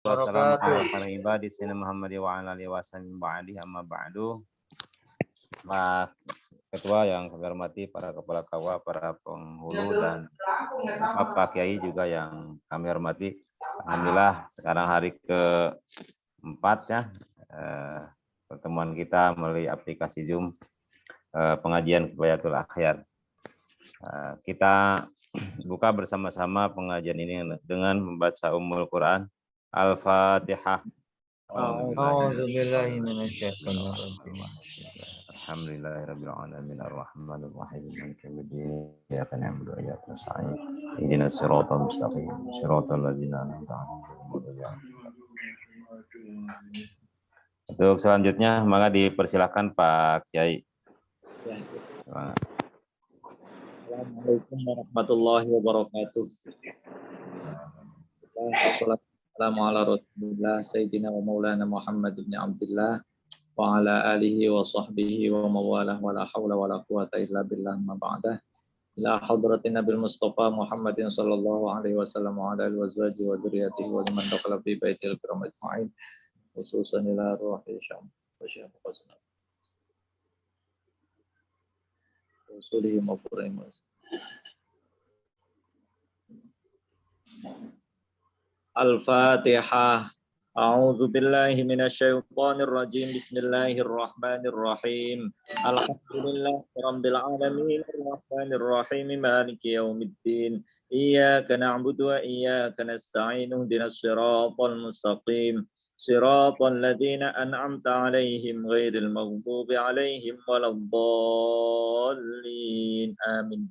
Wassalamu wabarakatuh. ala ibadi sayyidina Muhammad wa ala alihi wasallam ba'di amma ba'du. Pak Ketua yang kami hormati, para kepala KUA, para penghulu dan Pak Kiai juga yang kami hormati. Alhamdulillah sekarang hari keempat ya pertemuan kita melalui aplikasi Zoom pengajian Kifayatul Akhyar. Kita buka bersama-sama pengajian ini dengan membaca Ummul Quran Al-Fatihah. A'udzubillahi minasyaitonir rajim. Alhamdulillahirabbil alamin arrahmanir rahim maliki yaumiddin iyyaka na'budu wa iyyaka nasta'in ihdinas siratal mustaqim siratal ladzina an'amta 'alaihim. Untuk selanjutnya maka dipersilakan Pak Kiai. Assalamualaikum warahmatullahi wabarakatuh. Assalamualaikum ala Rasulillah Sayyidina wa Maulana Muhammad ibn Abdullah wa ala alihi wa sahbihi wa mawalah wa la hawla wa la quwata illa billah ma ba'dah. Ila hadratin Nabil Mustafa Muhammadin sallallahu alaihi wasallam wa ala alihi wa azwajihi wa dzurriyyatihi wa liman dakhala fi baitil karam ajma'in khususan ila ruhi syam wa syam qasna Rasulih mafuraimus. Al-Fatihah. A'udzu billahi minasyaitonir rajim. Bismillahirrahmanirrahim. Alhamdulillahirabbil alamin arrahmanir rahim maliki yaumiddin. Iyyaka na'budu wa iyyaka nasta'in ihdinas siratal mustaqim. Siratal ladzina an'amta 'alaihim ghairil maghdubi 'alaihim waladdallin. Amin.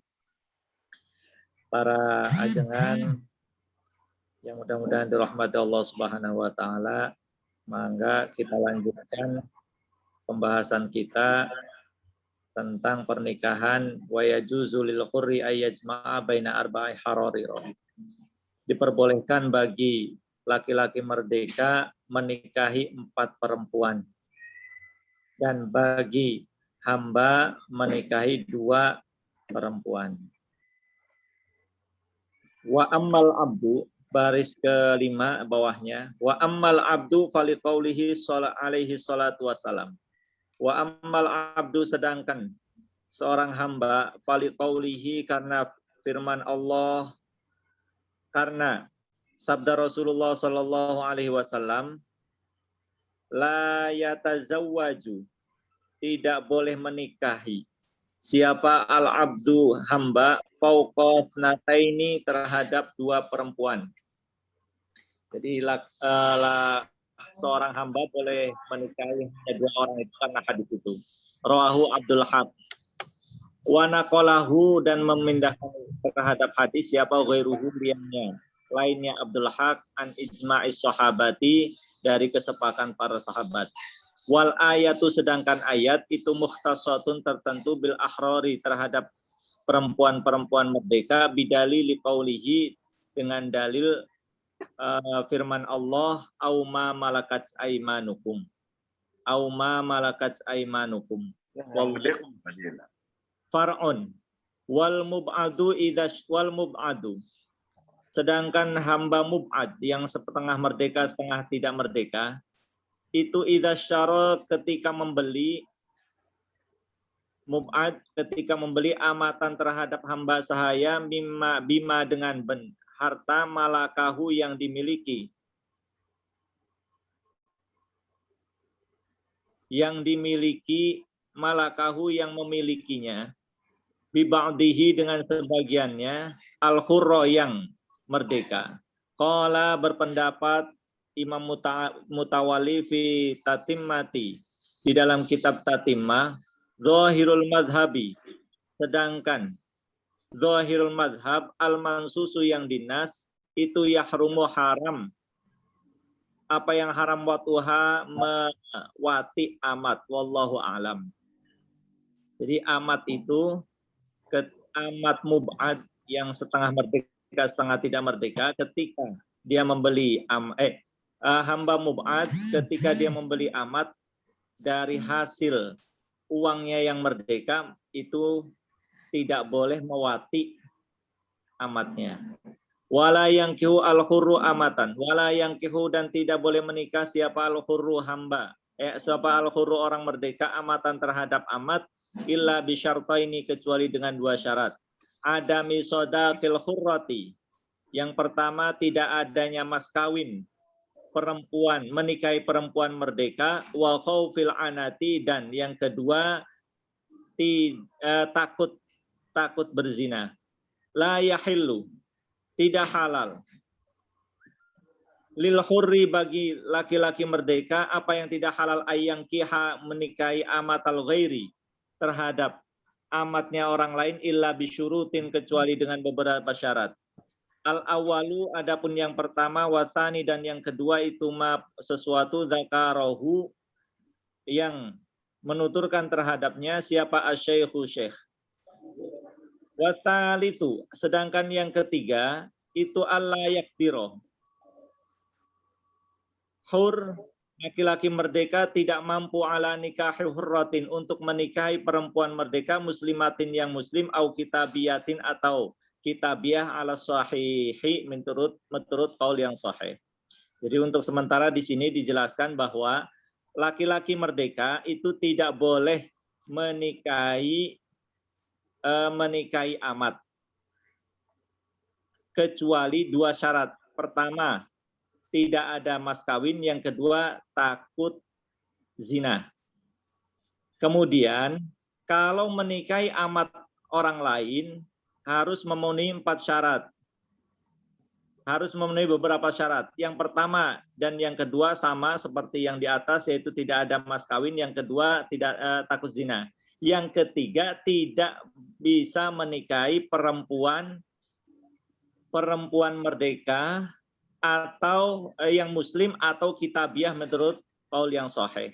Para ajengan yang mudah-mudahan dirahmati Allah Subhanahu wa taala, mangga kita lanjutkan pembahasan kita tentang pernikahan wa yajuzu lil hurri ayyajma'a baina arba'i hararir. Diperbolehkan bagi laki-laki merdeka menikahi 4 perempuan dan bagi hamba menikahi 2 perempuan. Wa ammal abdu, baris kelima bawahnya, wa ammal abdu faliqaulihi alaihi salatu wassalam. Wa ammal abdu, sedangkan seorang hamba, faliqaulihi, karena firman Allah, karena sabda Rasulullah sallallahu alaihi wasallam, la yatazawwaju, tidak boleh menikahi siapa al-abdu, hamba, fauqa thnataini, terhadap 2 perempuan. Jadi seorang hamba boleh menikahi hanya 2 orang, itu karena hadis itu. Rawahu Abdul Haq. Wa naqalahu, dan memindahkan terhadap hadis siapa ghairuhu, lainnya Abdul Haq, an ijma'is sahabati, dari kesepakatan para sahabat. Wal ayatu, sedangkan ayat itu mukhtasatun, tertentu bil ahrari, terhadap perempuan-perempuan merdeka, bidali liqaulihi, dengan dalil firman Allah, auma malakat aimanukum, auma malakat aimanukum. Far'un wal mub'adu idash wal mub'adu, sedangkan hamba mub'ad yang setengah merdeka setengah tidak merdeka, itu idasyara, ketika membeli, mub'ad ketika membeli amatan terhadap hamba sahaya, bima dengan harta, malakahu yang dimiliki, malakahu yang memilikinya, biba'dihi dengan sebagiannya, al-hurra yang merdeka. Qala, berpendapat Imam Mutawali fi Tatimmati, di dalam kitab Tatimah, zahirul mazhabi, sedangkan zahirul mazhab, al-mansusu yang dinas, itu yahrumu haram, apa yang haram watuha, mewati amat, wallahu a'lam. Jadi amat itu amat mub'ad yang setengah merdeka setengah tidak merdeka, ketika dia membeli hamba mub'ad ketika dia membeli amat dari hasil uangnya yang merdeka, itu tidak boleh mewati amatnya. Wala yankihu al-hurru amatan. Wala yankihu dan tidak boleh menikah siapa al-hurru hamba. Siapa al-hurru orang merdeka amatan terhadap amat illa bisyartaini kecuali dengan 2 syarat. Adami sodaqil hurrati. Yang pertama tidak adanya mas kawin perempuan, menikahi perempuan merdeka, wa khaufil anati dan yang kedua takut berzina. La yahillu tidak halal. Lil hurri bagi laki-laki merdeka apa yang tidak halal ayang kiha menikahi amatal ghairi terhadap amatnya orang lain illa bisyurutin kecuali dengan beberapa syarat. Al awalu adapun yang pertama wasani dan yang kedua itu sesuatu zakarahu yang menuturkan terhadapnya siapa asyaikhu syekh. Wasalisu sedangkan yang ketiga itu Allah yakdiro. Hur laki-laki merdeka tidak mampu ala nikahi hurratin untuk menikahi perempuan merdeka muslimatin yang muslim au kitabiyatin atau kitabiah ala sahihi menurut qaul yang sahih. Jadi untuk sementara di sini dijelaskan bahwa laki-laki merdeka itu tidak boleh menikahi amat kecuali 2 syarat. Pertama, tidak ada mas kawin, yang kedua takut zina. Kemudian kalau menikahi amat orang lain harus memenuhi 4 syarat. Harus memenuhi beberapa syarat. Yang pertama dan yang kedua sama seperti yang di atas, yaitu tidak ada mas kawin, yang kedua tidak takut zina. Yang ketiga tidak bisa menikahi perempuan merdeka atau yang muslim atau kitabiah menurut qaul yang sahih.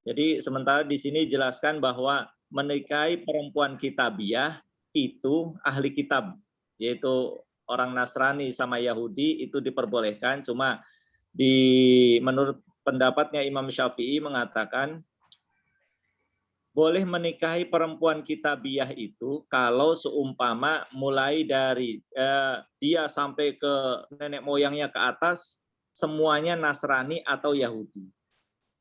Jadi sementara di sini jelaskan bahwa menikahi perempuan kitabiah itu ahli kitab, yaitu orang Nasrani sama Yahudi itu diperbolehkan, cuma menurut pendapatnya Imam Syafi'i mengatakan boleh menikahi perempuan kitabiah itu kalau seumpama mulai dari dia sampai ke nenek moyangnya ke atas semuanya Nasrani atau Yahudi.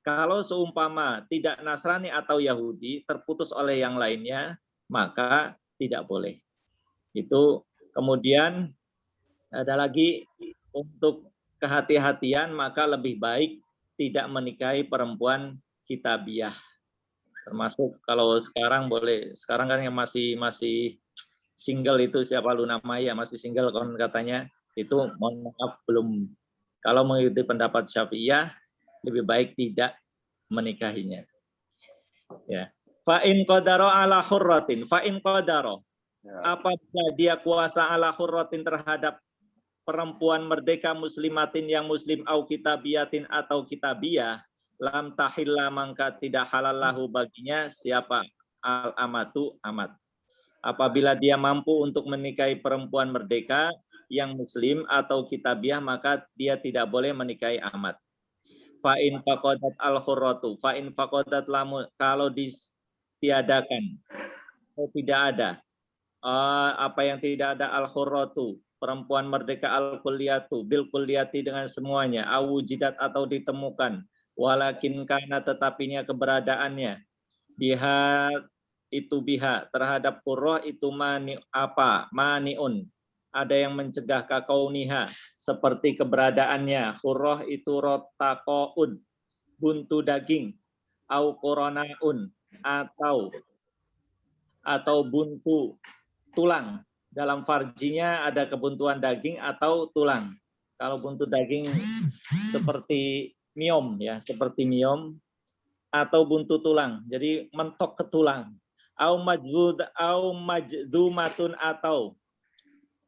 Kalau seumpama tidak Nasrani atau Yahudi terputus oleh yang lainnya, maka tidak boleh. Itu kemudian ada lagi untuk kehati-hatian, maka lebih baik tidak menikahi perempuan kitabiah. Termasuk kalau sekarang boleh, sekarang kan yang masih single itu siapa Luna Maya masih single kan katanya, itu mohon maaf belum, kalau mengikuti pendapat Syafi'iyah lebih baik tidak menikahinya. Ya. Fa in qadara ala hurratin, fa in qadara apabila dia kuasa ala hurratin terhadap perempuan merdeka muslimatin yang muslim au kitabiyatin atau kitabiah lam tahilla mangka tidak halal lahu baginya siapa al amatu amat. Apabila dia mampu untuk menikahi perempuan merdeka yang muslim atau kitabiah maka dia tidak boleh menikahi amat. Fa in faqadat al hurratu fa in faqadat lamu kalau ditiadakan atau tidak ada apa yang tidak ada al hurratu perempuan merdeka al kulliyatu bil kulliyati dengan semuanya awujidat atau ditemukan walakin karena tetapinya keberadaannya biha itu biha terhadap hurrah itu maniun ada yang mencegah kakauniha seperti keberadaannya hurrah itu rotaqaud buntu daging au quranaun atau buntu tulang, dalam farjinya ada kebuntuan daging atau tulang. Kalau buntu daging seperti miom ya, seperti miom atau buntu tulang. Jadi mentok ke tulang. Au majdumatun atau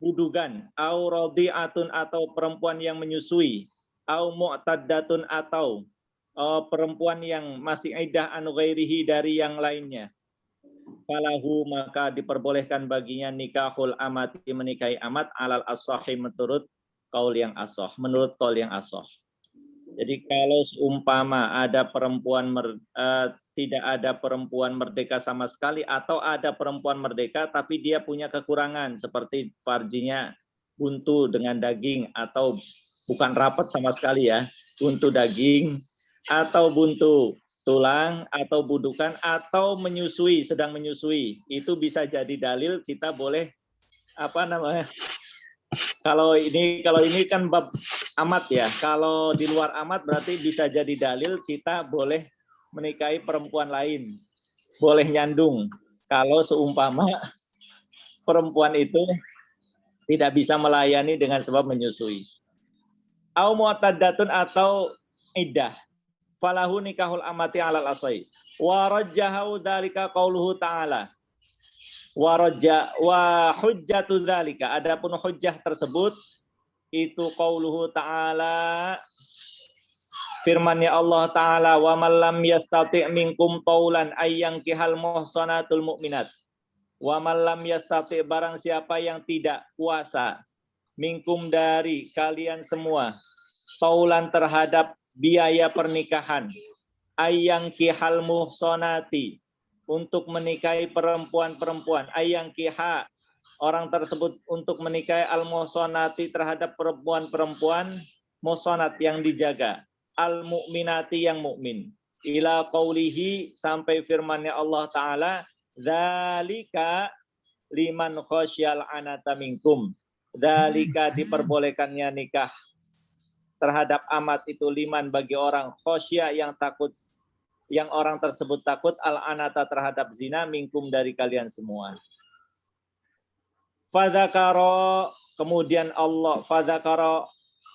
budugan, au radiatun atau perempuan yang menyusui, au mu'taddatun atau perempuan yang masih iddah an ghairihi dari yang lainnya. Falahu maka diperbolehkan baginya nikahul amati menikahi amat alal as-sahih menurut qaul yang as-sah, menurut qaul yang as-sah. Jadi kalau seumpama ada perempuan tidak ada perempuan merdeka sama sekali atau ada perempuan merdeka tapi dia punya kekurangan seperti farjinya buntu dengan daging atau bukan rapat sama sekali ya, buntu daging atau buntu tulang atau budukan atau menyusui, sedang menyusui, itu bisa jadi dalil kita boleh apa namanya? Kalau ini kan bab amat ya. Kalau di luar amat berarti bisa jadi dalil kita boleh menikahi perempuan lain, boleh nyandung. Kalau seumpama perempuan itu tidak bisa melayani dengan sebab menyusui. Au mu'taddatun atau iddah. Falahu nikahul amati alal asai. Wa rajjahu dzalika qauluhu ta'ala. Wa hujjatu dzalika. Adapun hujjah tersebut itu qauluhu ta'ala, firman-Nya Allah Ta'ala, wa man lam yastati' minkum taulan ayyankihal muhsanatul mu'minat. Wa man lam yastati', barang siapa yang tidak kuasa, minkum dari kalian semua, taulan terhadap biaya pernikahan, ayyankihal muhsanati, untuk menikahi perempuan-perempuan, ayyangkiha, orang tersebut untuk menikahi al-muhsanati terhadap perempuan-perempuan muhsanat yang dijaga, al-mu'minati yang mukmin. Ila qaulihi, sampai firman-Nya Allah Ta'ala, dzalika liman khasyal anata minkum. Dzalika, diperbolehkannya nikah terhadap amat itu liman, bagi orang khosya yang takut, yang orang tersebut takut al-anata terhadap zina, minkum dari kalian semua. Fadzakara, kemudian Allah fadzakara,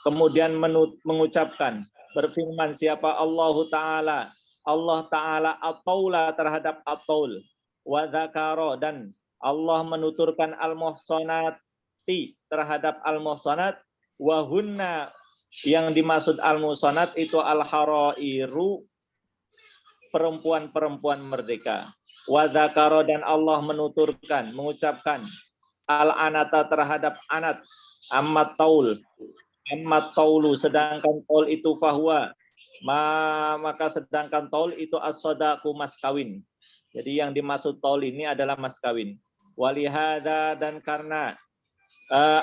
kemudian mengucapkan, berfirman siapa Allah Ta'ala at-taula terhadap at-taul, wa dzakara, dan Allah menuturkan al-muhsanati terhadap al-muhsanat, wa hunna, yang dimaksud al-muhsanat itu al-harairu, perempuan-perempuan merdeka. Wa dzakara, dan Allah menuturkan, mengucapkan al-anata terhadap anat, ammat taulu, sedangkan taul itu fahuwa, maka sedangkan taul itu as-sadaqu, mas kawin. Jadi yang dimaksud taul ini adalah mas kawin. Walihada, dan karena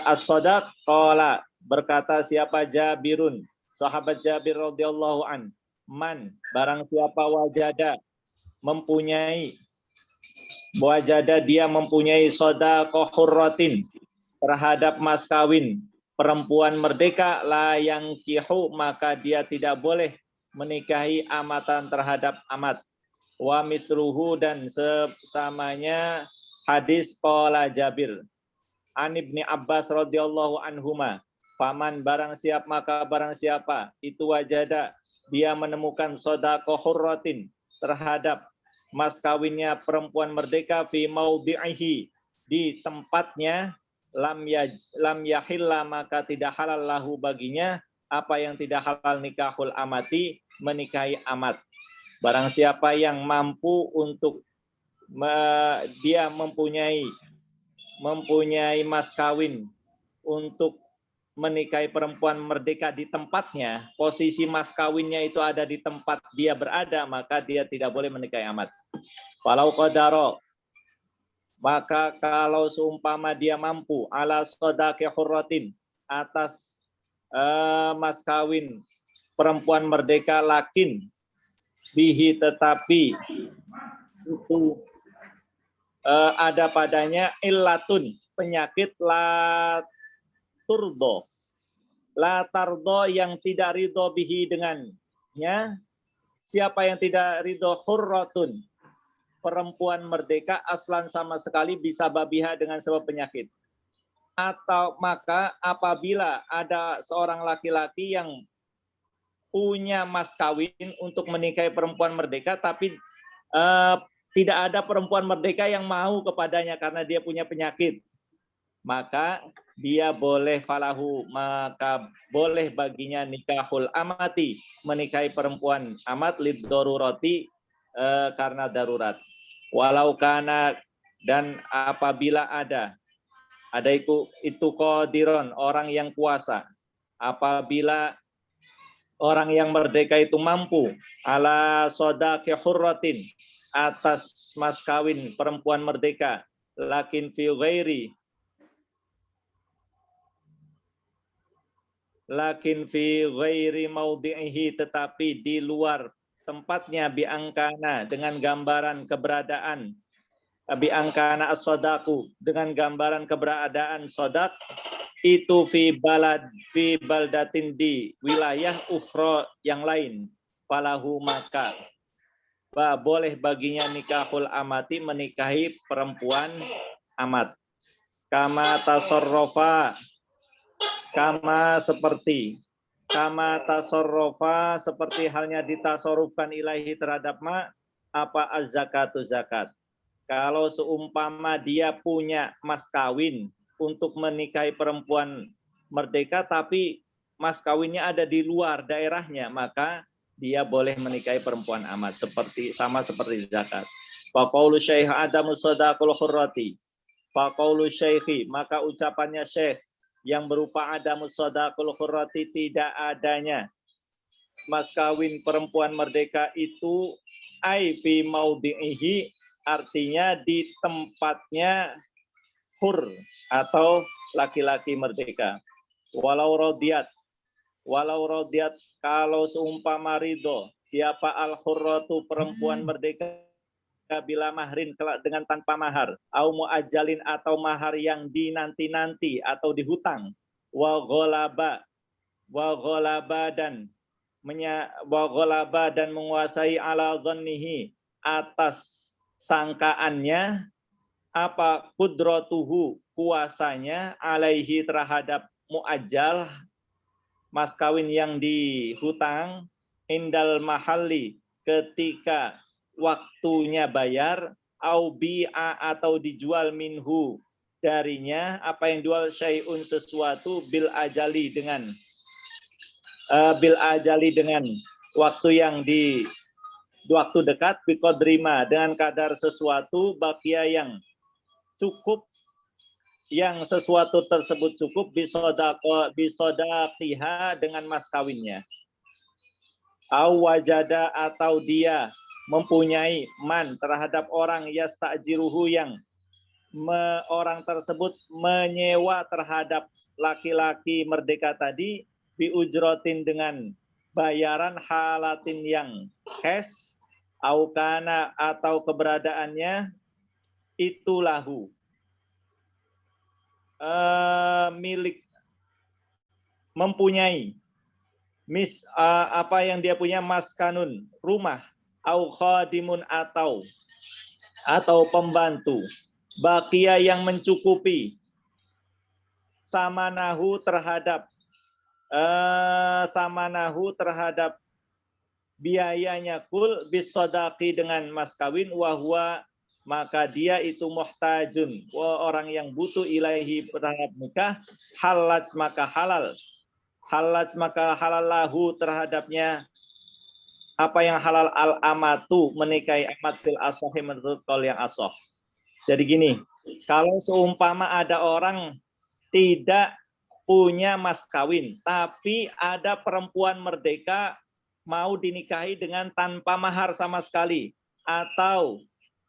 as-sadaq, qala, berkata siapa Jabirun, sahabat Jabir radhiyallahu an, man, barang siapa wajada, mempunyai, dia mempunyai shadaqah hurratin, terhadap mas kawin perempuan merdeka, la yang kihu, maka dia tidak boleh menikahi amatan terhadap amat. Wa mitruhu, dan sesamanya hadis qala Jabir an Ibni Abbas radhiyallahu anhuma, faman, barang siapa itu wajada, dia menemukan shadaqah hurratin terhadap mas kawinnya perempuan merdeka, fi maudhi'ihi, di tempatnya, lam yahilla, maka tidak halal lahu baginya, apa yang tidak halal, nikahul amati, menikahi amat. Barang siapa yang mampu untuk dia mempunyai mas kawin untuk menikahi perempuan merdeka di tempatnya, posisi mas kawinnya itu ada di tempat dia berada, maka dia tidak boleh menikahi amat. Walau qadaro, maka kalau seumpama dia mampu, ala shadaqi hurratin, atas mas kawin perempuan merdeka, lakin bihi, tetapi itu ada padanya illatun, penyakit, la tardo, yang tidak ridho, bihi, dengannya. Siapa yang tidak ridho, hurratun, perempuan merdeka, aslan, sama sekali, bisa babiha, dengan sebab penyakit. Atau maka apabila ada seorang laki-laki yang punya mas kawin untuk menikahi perempuan merdeka, tapi tidak ada perempuan merdeka yang mau kepadanya karena dia punya penyakit, maka dia boleh, falahu, maka boleh baginya nikahul amati, menikahi perempuan amat, lid darurati, karena darurat. Walau kana, dan apabila ada itu qadiron, orang yang kuasa, apabila orang yang merdeka itu mampu, ala shadaqi hurratin, atas mas kawin perempuan merdeka, lakin fi ghairi, lakin fi ghairi maudhi'ihi, tetapi di luar tempatnya, biangkana dengan gambaran keberadaan, biangkana as-sadaku dengan gambaran keberadaan sodak itu fi baldatin, di wilayah ukhra yang lain, falahu maka boleh baginya nikahul amati, menikahi perempuan amat. Kama tasarrofa, kama seperti, kama tasarrofa seperti halnya ditasorufkan ilahi terhadap apa az-zakatu zakat. Kalau seumpama dia punya mas kawin untuk menikahi perempuan merdeka, tapi mas kawinnya ada di luar daerahnya, maka dia boleh menikahi perempuan amat, sama seperti zakat. Faqaulu syekh adamu sadaqul khurrati. Faqaulu syekhi, maka ucapannya syekh yang berupa adamu sadaqul khurrati, tidak adanya mas kawin perempuan merdeka itu, ai fi maudhi'ihi, artinya di tempatnya hur atau laki-laki merdeka. Walau rodiat, kalau seumpama ridho, siapa al-hurratu perempuan merdeka bila mahrin dengan tanpa mahar, au muajalin atau mahar yang dinanti-nanti atau dihutang, wa ghalaba dan menguasai ala dhannihi, atas sangkaannya, apa qudratuhu, kuasanya, alaihi terhadap muajjal mas kawin yang dihutang, indal mahalli ketika waktunya bayar, au bi'a atau dijual minhu darinya, apa yang jual, syai'un sesuatu, bil ajali dengan waktu yang di waktu dekat, biqadrima dengan kadar sesuatu, bakia yang cukup, yang sesuatu tersebut cukup, bisodaqiha dengan mas kawinnya. Au wajada atau dia mempunyai man terhadap orang, yasta'jiruhu yang orang tersebut menyewa terhadap laki-laki merdeka tadi, biujrotin dengan bayaran halatin yang cash, au kana atau keberadaannya itu lahu milik, mempunyai apa yang dia punya, maskanun rumah, au khadimun atau pembantu, bakia yang mencukupi, samanahu terhadap biayanya, kul bisodaki dengan mas kawin, wahwa maka dia itu muhtajun, orang yang butuh, ilaihi terhadap nikah, halaj maka halal lahu terhadapnya apa yang halal, al amatu menikahi amat, fil asohi menurut qaul yang asoh. Jadi gini, kalau seumpama ada orang tidak punya mas kawin, tapi ada perempuan merdeka mau dinikahi dengan tanpa mahar sama sekali, atau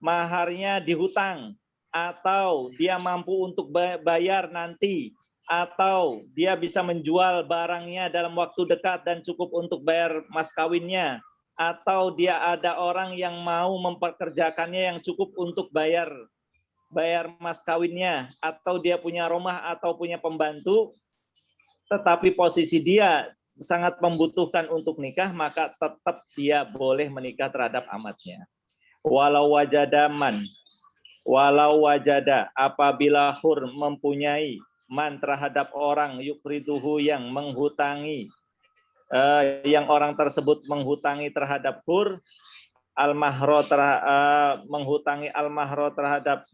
maharnya dihutang, atau dia mampu untuk bayar nanti, atau dia bisa menjual barangnya dalam waktu dekat dan cukup untuk bayar mas kawinnya, atau dia ada orang yang mau memperkerjakannya yang cukup untuk bayar mas kawinnya, atau dia punya rumah atau punya pembantu, tetapi posisi dia sangat membutuhkan untuk nikah, maka tetap dia boleh menikah terhadap amatnya. Walau wajada apabila hur mempunyai man terhadap orang, yukriduhu yang menghutangi, yang orang tersebut menghutangi terhadap hur, menghutangi al-mahro terhadap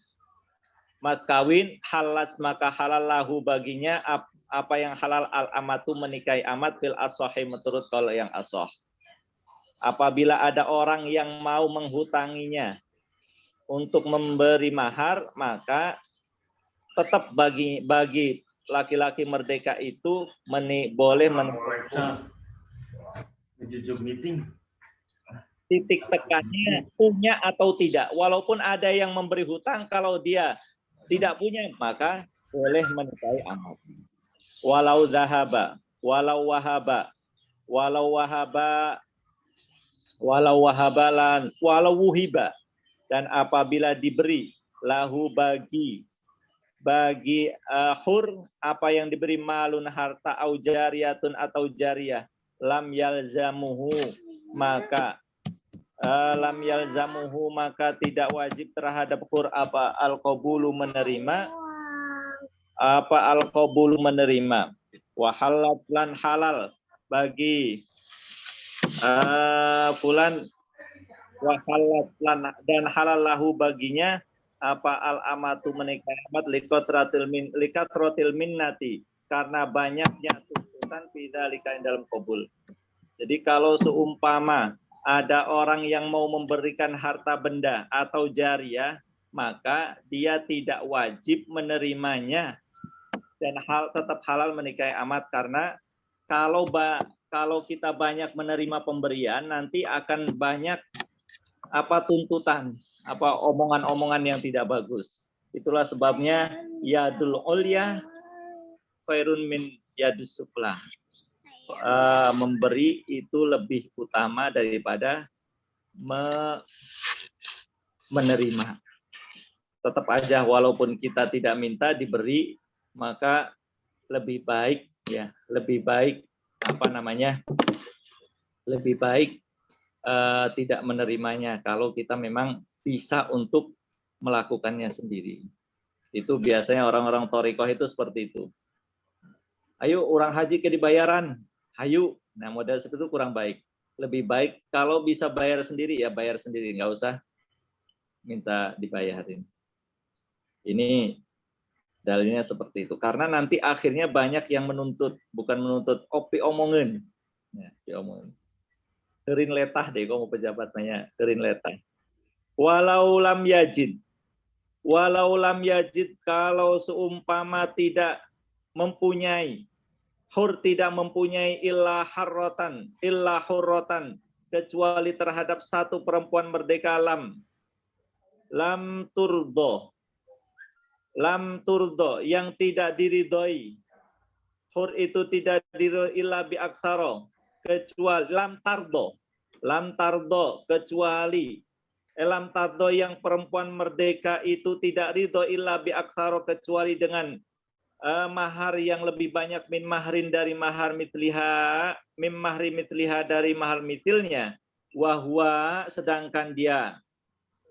mas kawin, halaj maka halal lahu baginya apa yang halal, al-amatu menikahi amat, fil asohi menurut kalau yang asoh. Apabila ada orang yang mau menghutanginya untuk memberi mahar, maka tetap bagi laki-laki merdeka itu boleh titik tekannya punya atau tidak. Walaupun ada yang memberi hutang, kalau dia tidak punya, maka boleh menikahi amat. Walau zahaba, walau wahabalan walau wuhiba, dan apabila diberi lahu bagi hur apa yang diberi malun harta au jariyatun atau jariyah, lam yalzamuhu maka tidak wajib terhadap hur apa al-qabulu menerima, wahalat lan halal bagi fulan, wahalat lan dan halal lahu baginya apa al-amatu menikah amat likatratil minnati, karena banyaknya tuntutan bidzalika dalam qabul. Jadi kalau seumpama ada orang yang mau memberikan harta benda atau jariyah, maka dia tidak wajib menerimanya dan tetap halal menikahi amat, karena kalau kita banyak menerima pemberian nanti akan banyak tuntutan, omongan-omongan yang tidak bagus. Itulah sebabnya yadul ulya khairun min yadus sufla. Memberi itu lebih utama daripada menerima. Tetap aja walaupun kita tidak minta diberi, maka lebih baik tidak menerimanya kalau kita memang bisa untuk melakukannya sendiri. Itu biasanya orang-orang thariqah itu seperti itu. Ayo orang haji ke dibayaran, hayu. Nah, model seperti itu kurang baik. Lebih baik kalau bisa bayar sendiri, ya bayar sendiri, nggak usah minta dibayarin. Ini dalilnya seperti itu. Karena nanti akhirnya banyak yang menuntut, bukan menuntut opi omongin. Ya, diomongin. Kerin letah deh, kamu pejabat nanya kerin letah. Walau lam yajid, kalau seumpama tidak mempunyai, hur tidak mempunyai illa hurrotan, kecuali terhadap satu perempuan merdeka, lam turdo, yang tidak diridhoi. Hur itu tidak diridhoi illa bi aksaro, kecuali lam tardo kecuali lam tardo, yang perempuan merdeka itu tidak ridho illa bi aksaro, kecuali dengan mahar yang lebih banyak min mahrin dari mahar mitliha, dari mahar mitilnya, wahwa sedangkan dia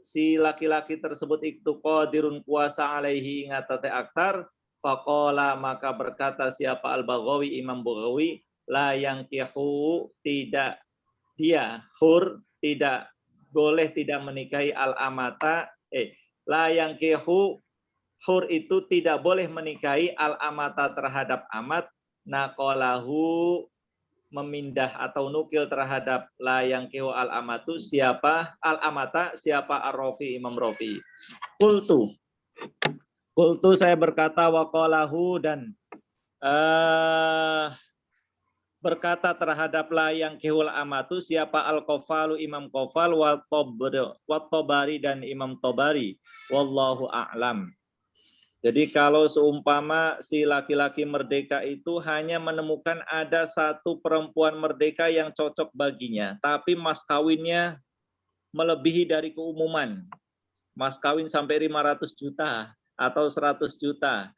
si laki-laki tersebut itu qadirun kuasa alaihi ngatate aksar, faqala maka berkata siapa al-Baghawi, Imam Baghawi, la yang kihu, tidak dia hur tidak boleh tidak menikahi al-amata, la yang kihu, hur itu tidak boleh menikahi al-amata terhadap amat, naqalahu memindah atau nukil terhadap la yang kihu al-amatu, siapa al-amata, siapa ar-Rafi, Imam Rafi. Qultu saya berkata, waqalahu dan berkata terhadap la yang kihul amatu siapa al-Qafalu, Imam Qafal, wa Tabari dan Imam Tabari, wallahu a'lam. Jadi kalau seumpama si laki-laki merdeka itu hanya menemukan ada satu perempuan merdeka yang cocok baginya, tapi mas kawinnya melebihi dari keumuman, mas kawin sampai 500 juta atau 100 juta,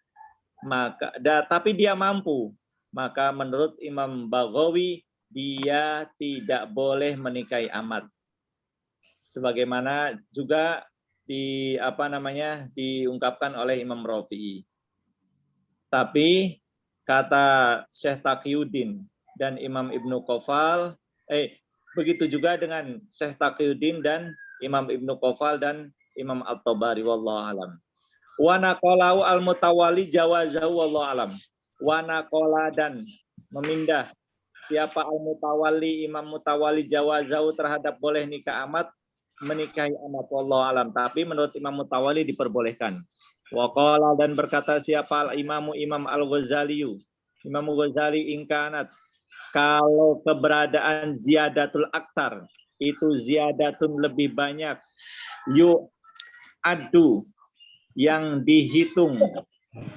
maka tapi dia mampu, maka menurut Imam Baghawi dia tidak boleh menikahi amat. Sebagaimana juga diungkapkan oleh Imam Rafi'i. Tapi kata Syekh Taqiyuddin dan Imam Ibnu Qafal, begitu juga dengan Syekh Taqiyuddin dan Imam Ibnu Qafal dan Imam At-Tabari, wallahu alam. Wa naqalahu al-mutawalli jawazahu, wallahu alam. Wa naqala dan memindah siapa al-mutawalli, Imam Mutawalli jawazahu terhadap boleh nikah amat, menikahi amat, wallahu alam. Tapi menurut Imam Mutawalli diperbolehkan. Wa qala dan berkata siapa al-Imam Al-Ghazali, Imam Ghazali, ingkanat, kalau keberadaan ziyadatul aktar itu ziyadatun lebih banyak, adu yang dihitung,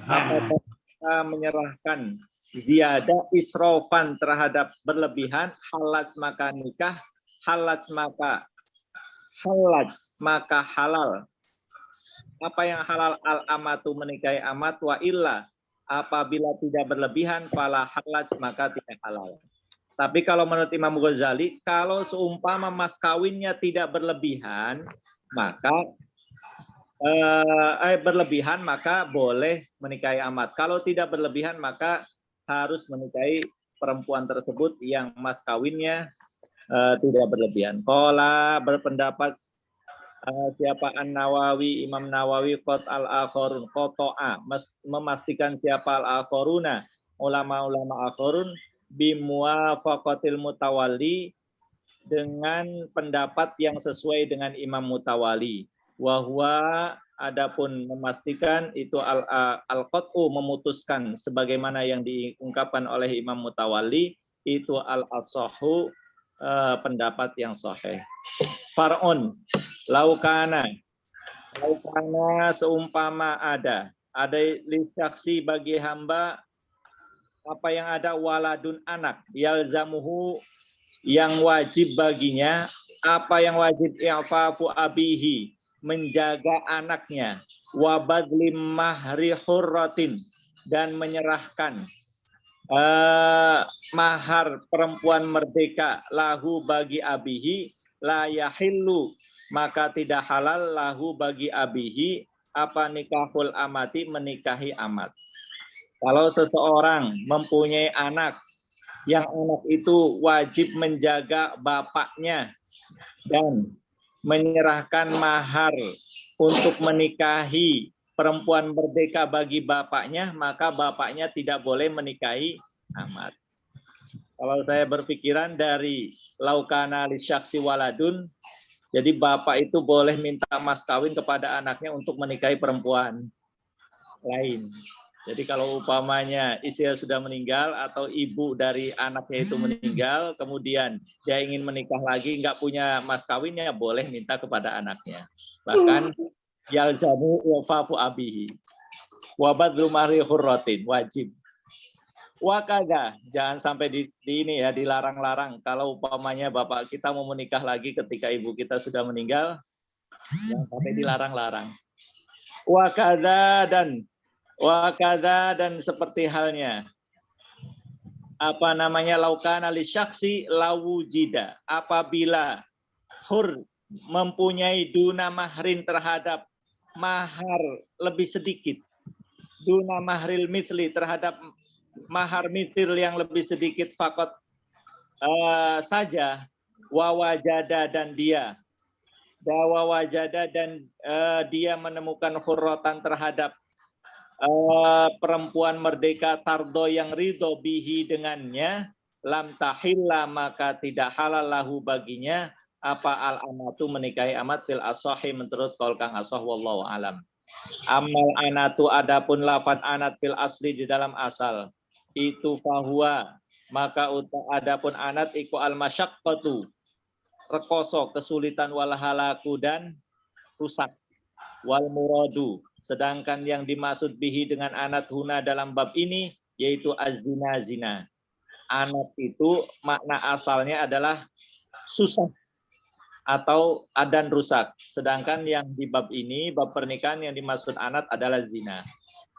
apakah kita menyerahkan ziyada israfan terhadap berlebihan, halas maka nikah, halas maka halal. Apa yang halal al-amatu menikahi amat, wa illa apabila tidak berlebihan fala halas maka tidak halal. Tapi kalau menurut Imam Ghazali, kalau seumpama mas kawinnya tidak berlebihan, maka berlebihan maka boleh menikahi amat. Kalau tidak berlebihan maka harus menikahi perempuan tersebut yang mas kawinnya tidak berlebihan. Qala berpendapat siapa An-Nawawi, Imam Nawawi qat al-akhirun qata'a memastikan siapa al-akhiruna ulama-ulama akhirun bimuwafaqatil mutawalli dengan pendapat yang sesuai dengan Imam Mutawalli. Wa huwa adapun memastikan itu al-qat'u memutuskan sebagaimana yang diungkapkan oleh Imam Mutawalli itu al-asahhu pendapat yang sahih. Far'un laukana seumpama ada li syaksi bagi hamba apa yang ada waladun anak yalzamuhu yang wajib baginya apa yang wajib i'fafu abihi menjaga anaknya wa badlim mahri hurratin dan menyerahkan mahar perempuan merdeka lahu bagi abihi la yahillu maka tidak halal lahu bagi abihi apa nikahul amati menikahi amat. Kalau seseorang mempunyai anak yang anak itu wajib menjaga bapaknya dan menyerahkan mahar untuk menikahi perempuan merdeka bagi bapaknya, maka bapaknya tidak boleh menikahi amat. Kalau saya berpikiran dari laukana li syaksi waladun, jadi bapak itu boleh minta mas kawin kepada anaknya untuk menikahi perempuan lain. Jadi kalau umpamanya istri sudah meninggal atau ibu dari anaknya itu meninggal, kemudian dia ingin menikah lagi, nggak punya mas kawinnya, boleh minta kepada anaknya. Bahkan yalzamu wafafu abihi wa badlu mahri hurratin wajib. Wakada jangan sampai di ini ya dilarang-larang. Kalau umpamanya bapak kita mau menikah lagi ketika ibu kita sudah meninggal, jangan sampai dilarang-larang. Wakada dan seperti halnya apa namanya laukana li syaksi lawujida apabila hur mempunyai duna mahrin terhadap mahar lebih sedikit duna mahril mithli terhadap mahar mithil yang lebih sedikit fakot saja wawajada dan dia dia menemukan hurratan terhadap perempuan merdeka tardo yang ridho bihi dengannya lam tahilla maka tidak halal lahu baginya apa al amatu menikahi amat fil asahi menurut qaul kang asah wallahu alam. Amal anatu adapun lafaz anat fil asli di dalam asal itu fahuwa maka adapun anat iku al masyaqqatu rekoso kesulitan wal halaku dan rusak wal muradu sedangkan yang dimaksud bihi dengan anat huna dalam bab ini yaitu az-zina zina. Anat itu makna asalnya adalah susah atau adan rusak. Sedangkan yang di bab ini bab pernikahan yang dimaksud anat adalah zina.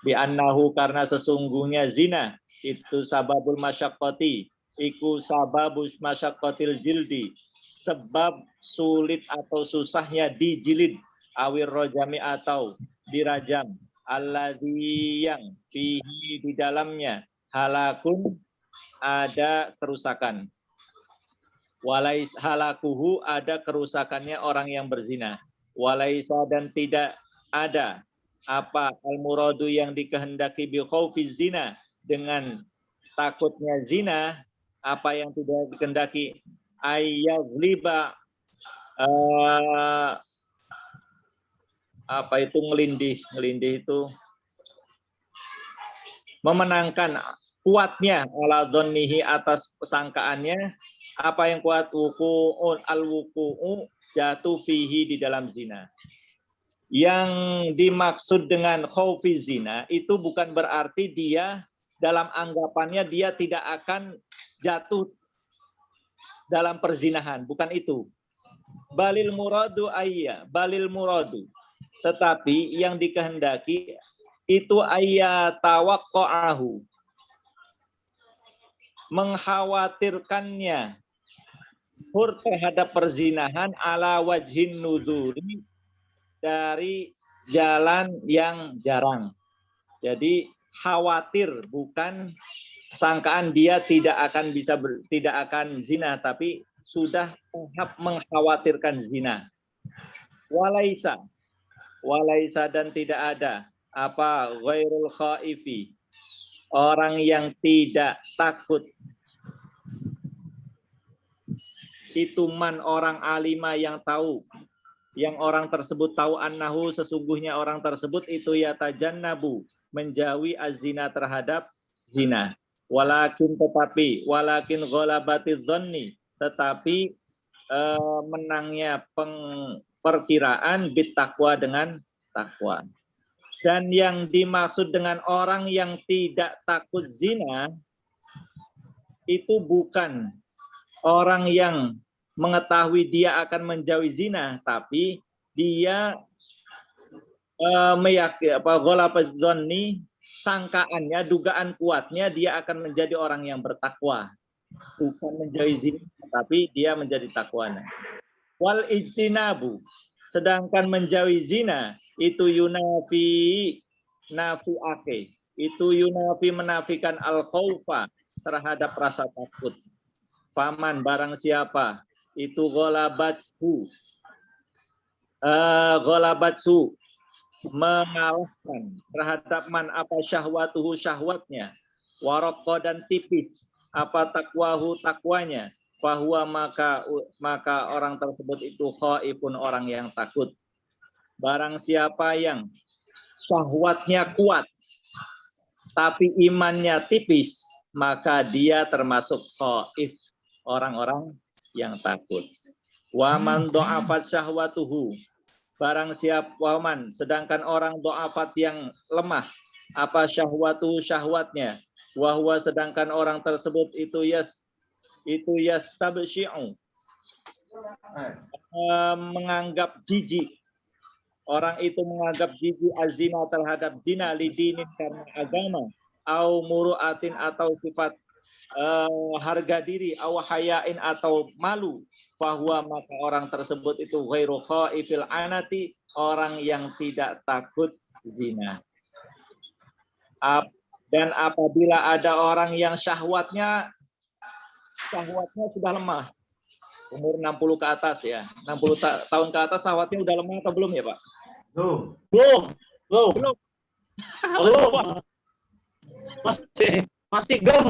Bi annahu karena sesungguhnya zina itu sababul masyaqqati iku sababus masyaqqatil jildi sebab sulit atau susahnya dijilid awir rojami atau dirajam alladzi yang fihi di dalamnya halakun ada kerusakan walais halakuhu ada kerusakannya orang yang berzina walaisa dan tidak ada apa al muradu yang dikehendaki bi khaufiz zina dengan takutnya zina apa yang tidak dikehendaki ayyazliba apa itu ngelindih itu memenangkan kuatnya ala dzannihi atas persangkaannya apa yang kuat wuqu'un al-wuqu'u jatuh fihi di dalam zina. Yang dimaksud dengan khaufi zina itu bukan berarti dia dalam anggapannya dia tidak akan jatuh dalam perzinahan, bukan itu. Balil muradu ayya, balil muradu. Tetapi yang dikehendaki itu ayyatawaqqa'ahu, mengkhawatirkannya terhadap perzinahan ala wajhin nuzuri, dari jalan yang jarang. Jadi khawatir, bukan sangkaan dia tidak akan tidak akan zina, tapi sudah tahap mengkhawatirkan zina. Walaisa dan tidak ada apa ghairul khaifi, orang yang tidak takut. Itu man, orang alima yang tahu, yang orang tersebut tahu, annahu, sesungguhnya orang tersebut itu yatajannabu, menjauhi azina, terhadap zina. Walakin ghalabatiz dhanni, tetapi menangnya perkiraan bittaqwa, dengan takwa. Dan yang dimaksud dengan orang yang tidak takut zina itu bukan orang yang mengetahui dia akan menjauhi zina, tapi dia meyakini ghalabatiz dhanni, sangkaannya, dugaan kuatnya dia akan menjadi orang yang bertakwa, bukan menjauhi zina, tapi dia menjadi takwa. Wal ijtinabu, sedangkan menjauhi zina itu yunafi nafi'ake, itu yunafi, menafikan al khaufa, terhadap rasa takut. Faman, barang siapa itu ghalabatsu mengalahkan terhadap man apa syahwatuhu, syahwatnya, waraqqa, dan tipis apa takwahu, takwanya, fahuwa, maka orang tersebut itu khaifun, orang yang takut. Barang siapa yang syahwatnya kuat tapi imannya tipis, maka dia termasuk khaif, orang-orang yang takut. Wa man dha'afat syahwatuhu, barang siapa, waman, sedangkan orang dha'afat yang lemah apa syahwatuhu, syahwatnya, wa huwa, sedangkan orang tersebut itu yastabsyi'u, menganggap jijik, orang itu menganggap jijik azina, terhadap zina, lidinin, karena agama, au muru'atin, atau sifat harga diri, au hayain, atau malu, fahuwa, maka orang tersebut itu ghairu khaifil anati, orang yang tidak takut zina. Dan apabila ada orang yang syahwatnya sudah lemah, umur 60 ke atas ya, 60 tahun ke atas, syahwatnya udah lemah atau belum ya Pak? Belum. Masih gem.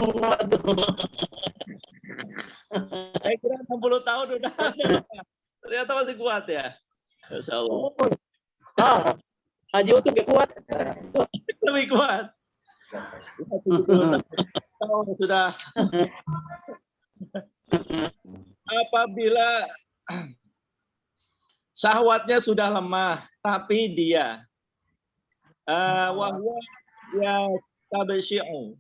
Saya kira 60 tahun udah ada. Ternyata masih kuat ya. Masya Allah. Haji Utut gak kuat. Lebih kuat. Sudah. Apabila syahwatnya sudah lemah, tapi dia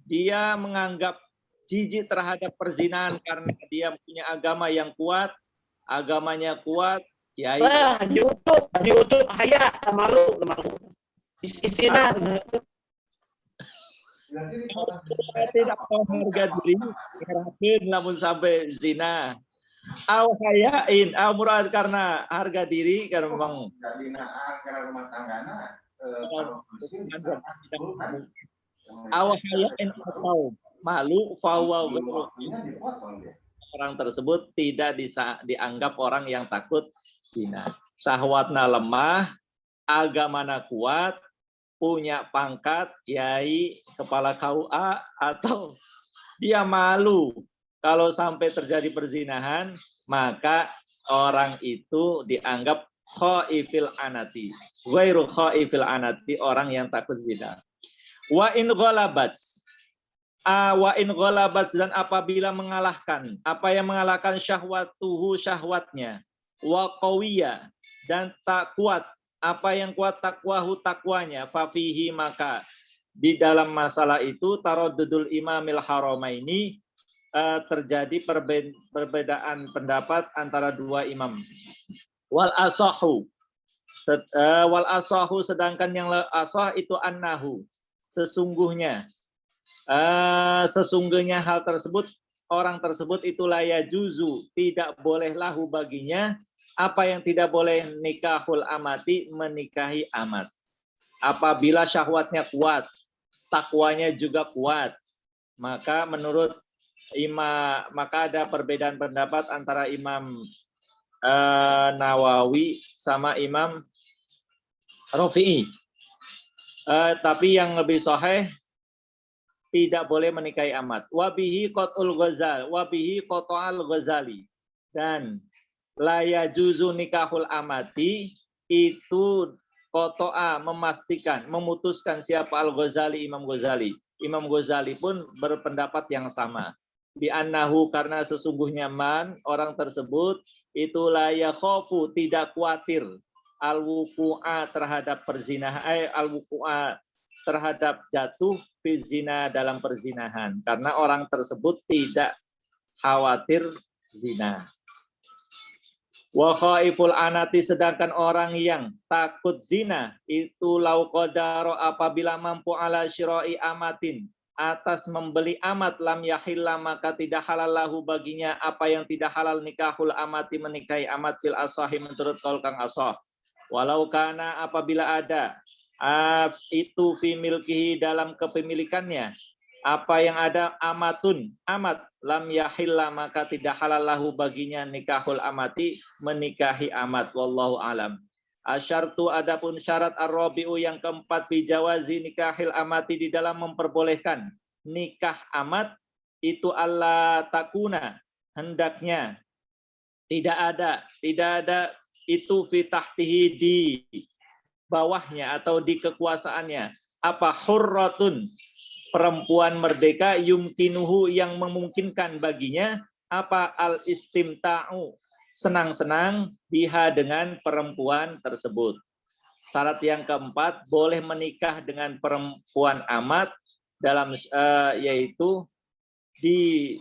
dia menganggap jijik terhadap perzinahan karena dia punya agama yang kuat, agamanya kuat, kiai. Haji Utut haya, malu. Isina. Tidak tahu harga diri, keratin namun sampai zina. Au hayain, au murad, karena harga diri, karena memang rumah tanggana. Au hayain, atau malu, fawa, orang tersebut tidak dianggap orang yang takut zina. Syahwatna lemah, agamana kuat, punya pangkat kiai, kepala KUA, atau dia malu kalau sampai terjadi perzinahan, maka orang itu dianggap khaifil anati, ghairu khaifil anati, orang yang takut zina. Wa in ghalabats, dan apabila mengalahkan, apa yang mengalahkan syahwatuhu, syahwatnya, wa qawiya, dan tak kuat, apa yang kuat takwahu, takwanya, fafihi, maka di dalam masalah itu taraddudul imamil haramaini, terjadi perbedaan pendapat antara dua imam. Wal asahu sedangkan yang asah itu annahu, sesungguhnya hal tersebut, orang tersebut itu la yajuzu, tidak boleh lahu baginya apa yang tidak boleh nikahul amati, menikahi amat. Apabila syahwatnya kuat, takwanya juga kuat, maka menurut maka ada perbedaan pendapat antara Imam Nawawi sama Imam Rafi'i. Tapi yang lebih sahih tidak boleh menikahi amat. Wabihi qat'ul Ghazali, dan la yajuzu nikahul amati itu qata'a, memastikan, memutuskan siapa Al-Ghazali, Imam Ghazali. Imam Ghazali pun berpendapat yang sama. Di annahu, karena sesungguhnya orang tersebut itu la yakhafu, tidak khawatir, al-wuqu'a terhadap perzinahan, al-wuqu'a terhadap jatuh fi zina, dalam perzinahan, karena orang tersebut tidak khawatir zina. Wa khaiful anati, sedangkan orang yang takut zina itu lau qadaro, apabila mampu ala syira'i amatin, atas membeli amat, lam yahilla, maka tidak halal lahu baginya apa yang tidak halal nikahul amati, menikahi amat, fil asahi, menurut kaul kang asah. Walau kana, apabila ada itu fi milkihi, dalam kepemilikannya, apa yang ada amatun, amat, lam yahilla, maka tidak halal lahu baginya nikahul amati, menikahi amat. Wallahu alam. Asyartu, adapun syarat ar-rabi'u yang keempat, fi jawazi nikahil amati, di dalam memperbolehkan nikah amat itu Allah takuna, hendaknya tidak ada itu fi tahtihi, di bawahnya atau di kekuasaannya, apa hurratun, perempuan merdeka, yumkinuhu, yang memungkinkan baginya, apa al istimta'u, senang-senang, biha, dengan perempuan tersebut. Syarat yang keempat, boleh menikah dengan perempuan amat dalam yaitu di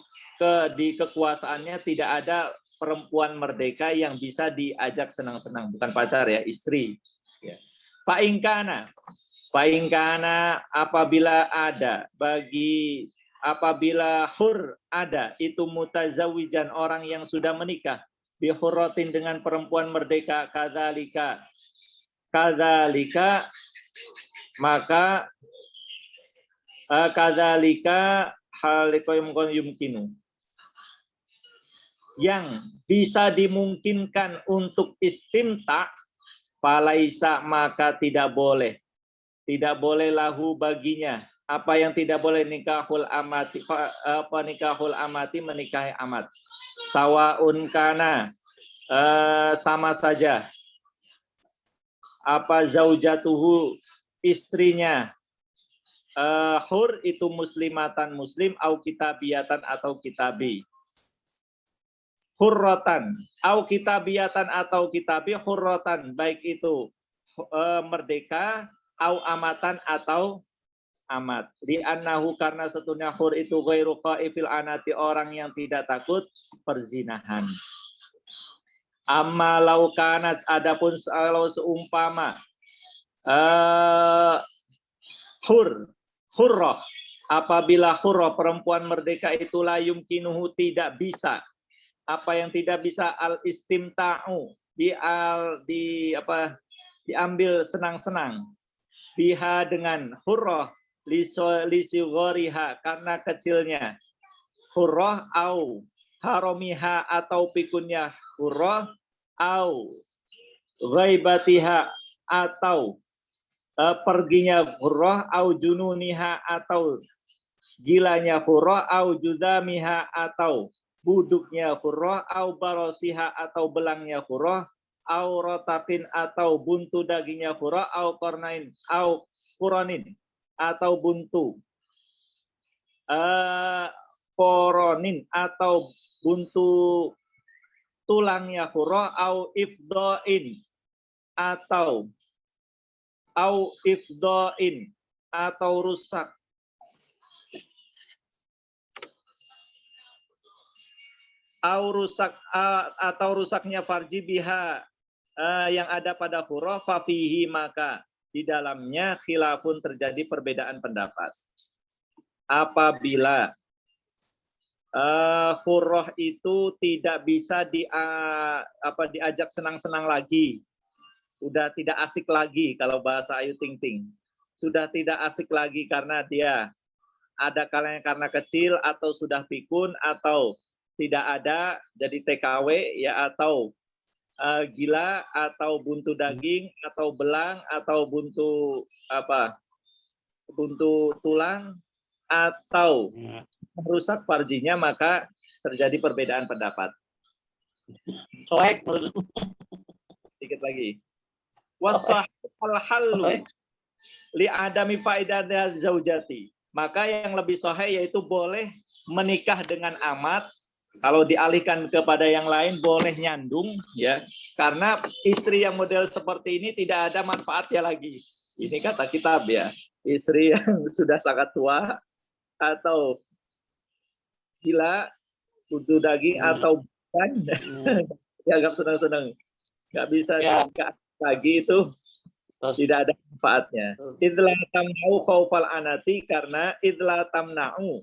kekuasaannya tidak ada perempuan merdeka yang bisa diajak senang-senang, bukan pacar ya, istri. Ya. Fa'ingkana, apabila ada apabila hur ada itu mutazawijan, orang yang sudah menikah, bihurratin, dengan perempuan merdeka, kadzalika, maka kadzalika halikoyum yumkinu, yang bisa dimungkinkan untuk istimta, falaisa, maka tidak boleh lahu baginya apa yang tidak boleh nikahul amati, menikahi amat. Sawaun kana, sama saja, apa zaujatuhu, istrinya hur itu muslimatan, muslim, au kitabiyatan, atau kitabi. Hurratan au kitabiyatan, atau kitabi, hurratan, baik itu merdeka, au amatan, atau amat. Di annahu, karena satunya hur itu ghairu qaifil anati, orang yang tidak takut perzinahan. Amma lau kanat, adapun kalau seumpama hurrah, apabila hurrah, perempuan merdeka itu la yumkinuhu, tidak bisa, apa yang tidak bisa, al istimta'u, diambil senang-senang, biha, dengan hurrah, lisigoriha, karena kecilnya hurrah, au haromiha, atau pikunnya hurrah, au ghaibatiha, atau perginya hurrah, au jununiha, atau gilanya hurrah, au judamiha, atau buduknya hurrah, au barosiha, atau belangnya hurrah, au rotakin, atau buntu dagingnya hurrah, au kornain, au kuronin, atau buntu koronin, atau buntu tulangnya hurrah, au ifdoin, atau rusak atau rusaknya farji biha yang ada pada huruf fafihi, maka di dalamnya khilafun, terjadi perbedaan pendapat. Apabila huruf itu tidak bisa diajak senang-senang lagi, udah tidak asik lagi, kalau bahasa Ayu Ting Ting, sudah tidak asik lagi karena dia ada kalanya karena kecil atau sudah pikun atau tidak ada jadi TKW ya, atau gila atau buntu daging atau belang atau buntu tulang atau merusak farjinya, maka terjadi perbedaan pendapat. Soek. Sedikit lagi. Wasah al-hallu li adami faidati zaujati. Maka yang lebih sahih yaitu boleh menikah dengan amat. Kalau dialihkan kepada yang lain boleh nyandung, ya, karena istri yang model seperti ini tidak ada manfaatnya lagi. Ini kata kitab, ya, istri yang sudah sangat tua atau gila, buntu daging atau bukan, dianggap senang-senang, nggak bisa nikah lagi, itu tidak ada manfaatnya. Idla tamna'u khaufal anati, karena idla tamna'u,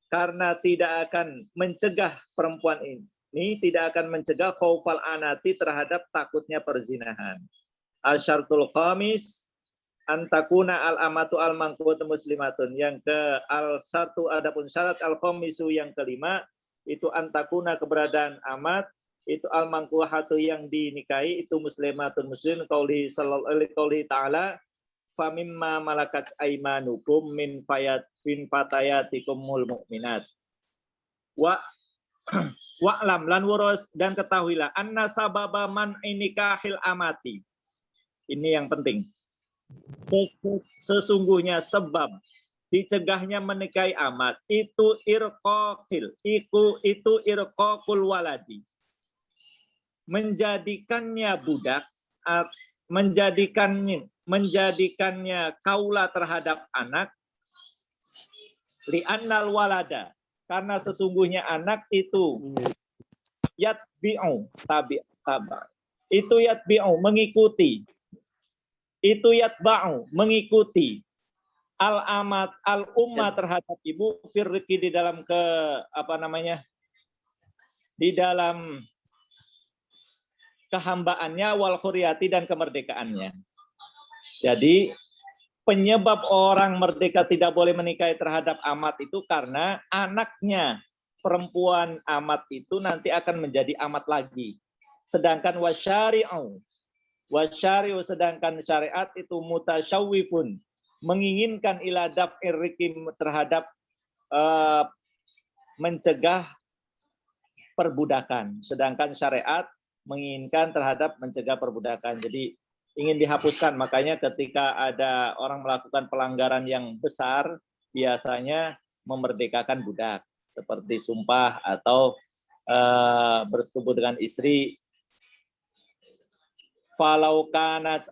karena tidak akan mencegah perempuan ini, tidak akan mencegah khaufal anati, terhadap takutnya perzinahan. Asyartul khamis antakuna al-amatu al-mangkutu muslimatun. Yang ke al-satu, adapun syarat al-khamisu yang kelima, itu antakuna, keberadaan amat, itu al-mangkuhatu, yang dinikahi, itu muslimatun muslim, qauli sallallahu alaihi ta'ala, famimma malakat aimanukum min fatayatikumul mu'minat. Wa'lam lan waras, dan ketahuilah, anna sababa man inikahil amati. Ini yang penting. Sesungguhnya sebab dicegahnya menikahi amat itu irqaqil, itu irqaqul waladi. Menjadikannya budak, menjadikannya kaula terhadap anak, li'annal walada, karena sesungguhnya anak itu yatbi'u, itu yatbi'u, mengikuti, itu yatba'u, mengikuti, al-amat, al-ummah, terhadap ibu, firqi, di dalam di dalam kehambaannya, wal khuriyati, dan kemerdekaannya. Jadi penyebab orang merdeka tidak boleh menikahi terhadap amat itu karena anaknya perempuan amat itu nanti akan menjadi amat lagi. Sedangkan wasyari'u, sedangkan syariat itu mutasyawwifun, menginginkan ila daf'ir riqim, terhadap mencegah perbudakan. Sedangkan syariat menginginkan terhadap mencegah perbudakan. Jadi ingin dihapuskan. Makanya ketika ada orang melakukan pelanggaran yang besar, biasanya memerdekakan budak, seperti sumpah atau bersetubuh dengan istri. Falau kanat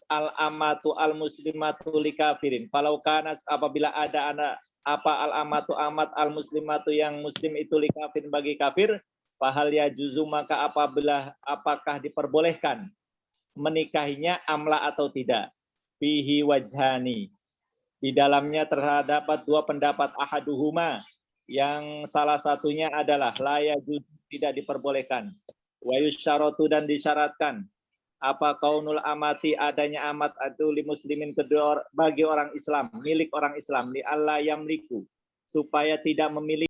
al-amatu al-muslimatu likafirin. Falau kanat, apabila ada anak al-amatu amat al-muslimatu, yang muslim itu likafirin, bagi kafir, fahal ya juzu, maka apakah diperbolehkan menikahinya, amla atau tidak. Fihi wajhani, di dalamnya terdapat dua pendapat, ahaduhuma, yang salah satunya adalah la ya juzu, tidak diperbolehkan, wa yusyaratu, dan disyaratkan, kaunul amati, adanya amat atau li muslimin, kedua bagi orang Islam, milik orang Islam, li alla yamliku, supaya tidak memiliki